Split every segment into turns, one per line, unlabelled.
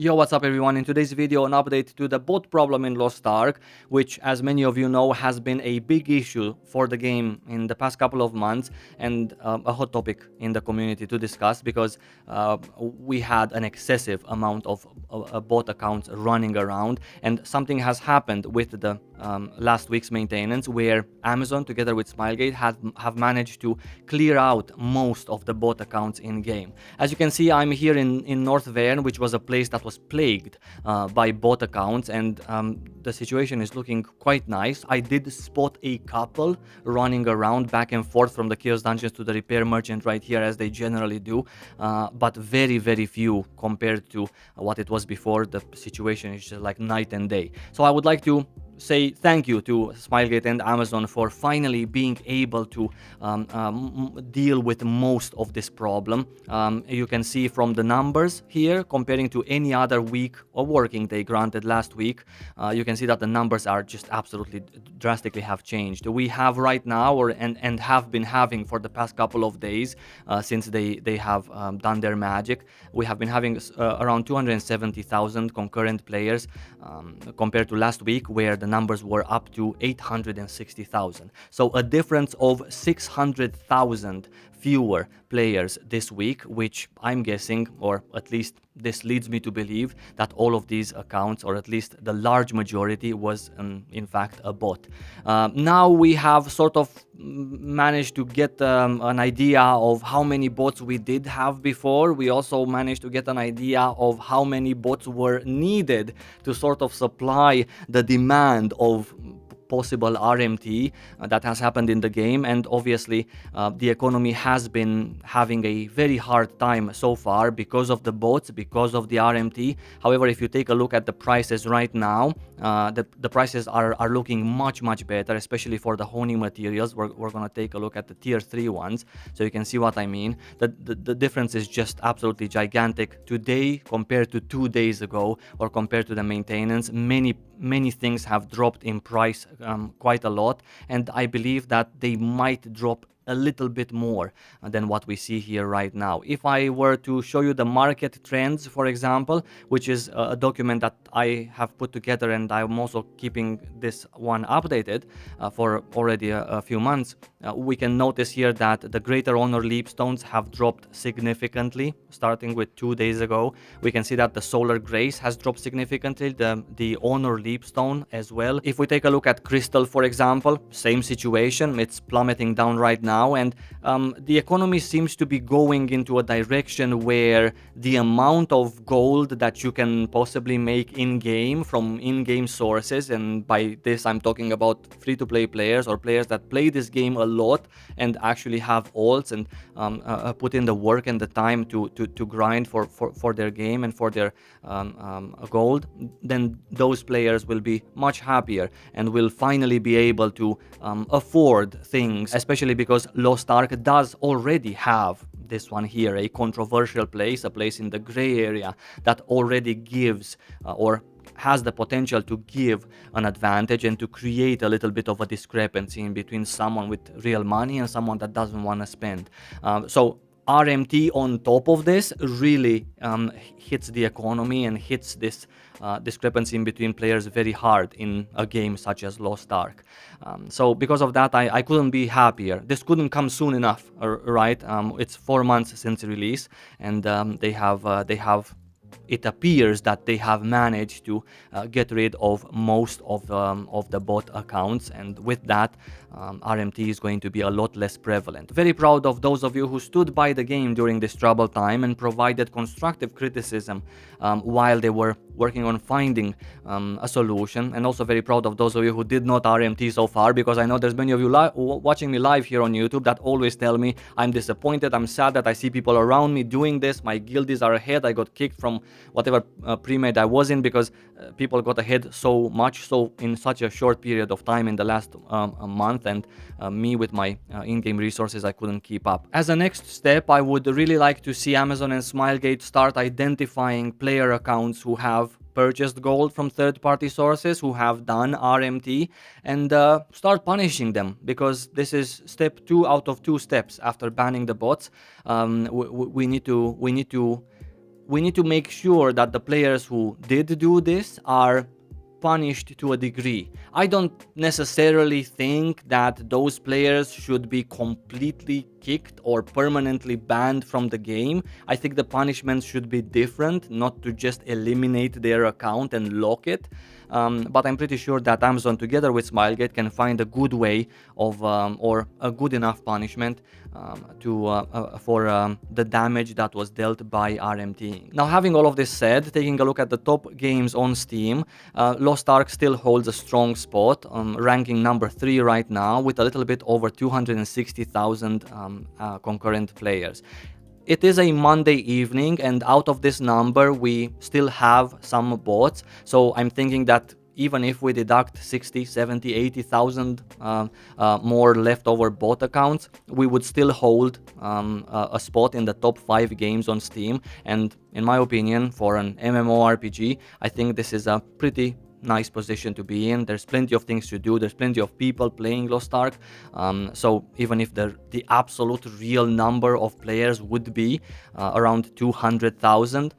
Yo, what's up everyone? In today's video, an update to the bot problem in Lost Ark, which as many of you know has been a big issue for the game in the past couple of months and a hot topic in the community to discuss because we had an excessive amount of bot accounts running around, and something has happened with the last week's maintenance where Amazon together with Smilegate have managed to clear out most of the bot accounts in game. As you can see, I'm here in North Verne, which was a place that was plagued by bot accounts, and the situation is looking quite nice. I did spot a couple running around back and forth from the Chaos Dungeons to the Repair Merchant right here, as they generally do, but very few compared to what it was before. The situation is just like night and day. So I would like to say thank you to Smilegate and Amazon for finally being able to deal with most of this problem. You can see from the numbers here, comparing to any other week or working day granted last week, you can see that the numbers are just absolutely drastically have changed. We have right now, and have been having for the past couple of days, since they have done their magic, we have been having around 270,000 concurrent players compared to last week, where the numbers were up to 860,000. So a difference of 600,000 fewer players this week, which I'm guessing, or at least this leads me to believe, that all of these accounts, or at least the large majority, was in fact a bot. Now we have sort of managed to get an idea of how many bots we did have before. We also managed to get an idea of how many bots were needed to sort of supply the demand of possible RMT that has happened in the game, and obviously the economy has been having a very hard time so far because of the bots, because of the RMT. However, if you take a look at the prices right now, the prices are looking much better, especially for the honing materials. We're gonna take a look at the tier 3 ones, so you can see what I mean. The difference is just absolutely gigantic today compared to 2 days ago, or compared to the maintenance. Many things have dropped in price quite a lot, and I believe that they might drop a little bit more than what we see here right now. If I were to show you the market trends, for example, which is a document that I have put together, and I'm also keeping this one updated for already a few months, we can notice here that the Greater Honor Leapstones have dropped significantly, starting with 2 days ago. We can see that the Solar Grace has dropped significantly, the Honor Leapstone as well. If we take a look at Crystal, for example, same situation, it's plummeting down right now, and the economy seems to be going into a direction where the amount of gold that you can possibly make in-game from in-game sources, and by this I'm talking about free-to-play players or players that play this game a lot and actually have alts and put in the work and the time to grind for their game and for their gold, then those players will be much happier and will finally be able to afford things, especially because Lost Ark does already have this one here, a controversial place, a place in the gray area that already gives or has the potential to give an advantage and to create a little bit of a discrepancy in between someone with real money and someone that doesn't want to spend. So RMT on top of this really hits the economy and hits this discrepancy in between players very hard in a game such as Lost Ark. So because of that, I couldn't be happier. This couldn't come soon enough, right? It's 4 months since release, and they have it appears that they have managed to get rid of most of the bot accounts, and with that RMT is going to be a lot less prevalent. Very proud of those of you who stood by the game during this troubled time and provided constructive criticism while they were working on finding a solution, and also very proud of those of you who did not RMT so far, because I know there's many of you watching me live here on YouTube that always tell me I'm disappointed, I'm sad that I see people around me doing this, my guildies are ahead, I got kicked from whatever pre-made I was in because people got ahead so much, so in such a short period of time in the last month, and me with my in-game resources, I couldn't keep up. As a next step, I would really like to see Amazon and Smilegate start identifying player accounts who have purchased gold from third-party sources, who have done RMT, and start punishing them, because this is step 2 out of 2 steps after banning the bots. We need to we need to make sure that the players who did do this are punished to a degree. I don't necessarily think that those players should be completely kicked or permanently banned from the game. I think the punishments should be different, not to just eliminate their account and lock it. But I'm pretty sure that Amazon, together with Smilegate, can find a good way of or a good enough punishment for the damage that was dealt by RMT. Now, having all of this said, taking a look at the top games on Steam, Lost Ark still holds a strong spot, ranking number 3 right now with a little bit over 260,000 concurrent players. It is a Monday evening, and out of this number we still have some bots, so I'm thinking that even if we deduct 60, 70, 80,000 more leftover bot accounts, we would still hold a spot in the top 5 games on Steam. And in my opinion, for an MMORPG, I think this is a pretty nice position to be in. There's plenty of things to do, there's plenty of people playing Lost Ark, so even if the absolute real number of players would be around 200,000,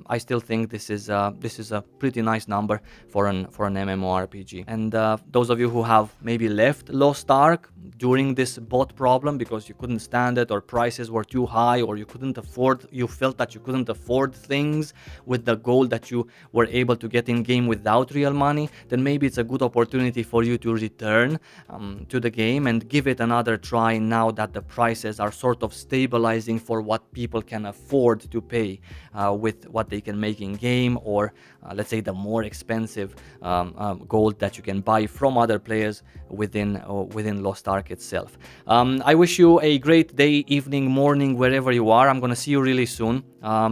I still think this is a pretty nice number for an MMORPG. And those of you who have maybe left Lost Ark during this bot problem because you couldn't stand it, or prices were too high, or you felt that you couldn't afford things with the gold that you were able to get in game without real money, then maybe it's a good opportunity for you to return to the game and give it another try now that the prices are sort of stabilizing for what people can afford to pay with what they can make in game, or let's say the more expensive gold that you can buy from other players within Lost Ark itself. I wish you a great day, evening, morning, wherever you are. I'm gonna see you really soon.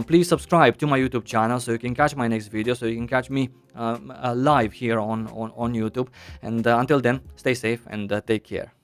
Please subscribe to my YouTube channel so you can catch my next video, so you can catch me live here on YouTube. And until then, stay safe and take care.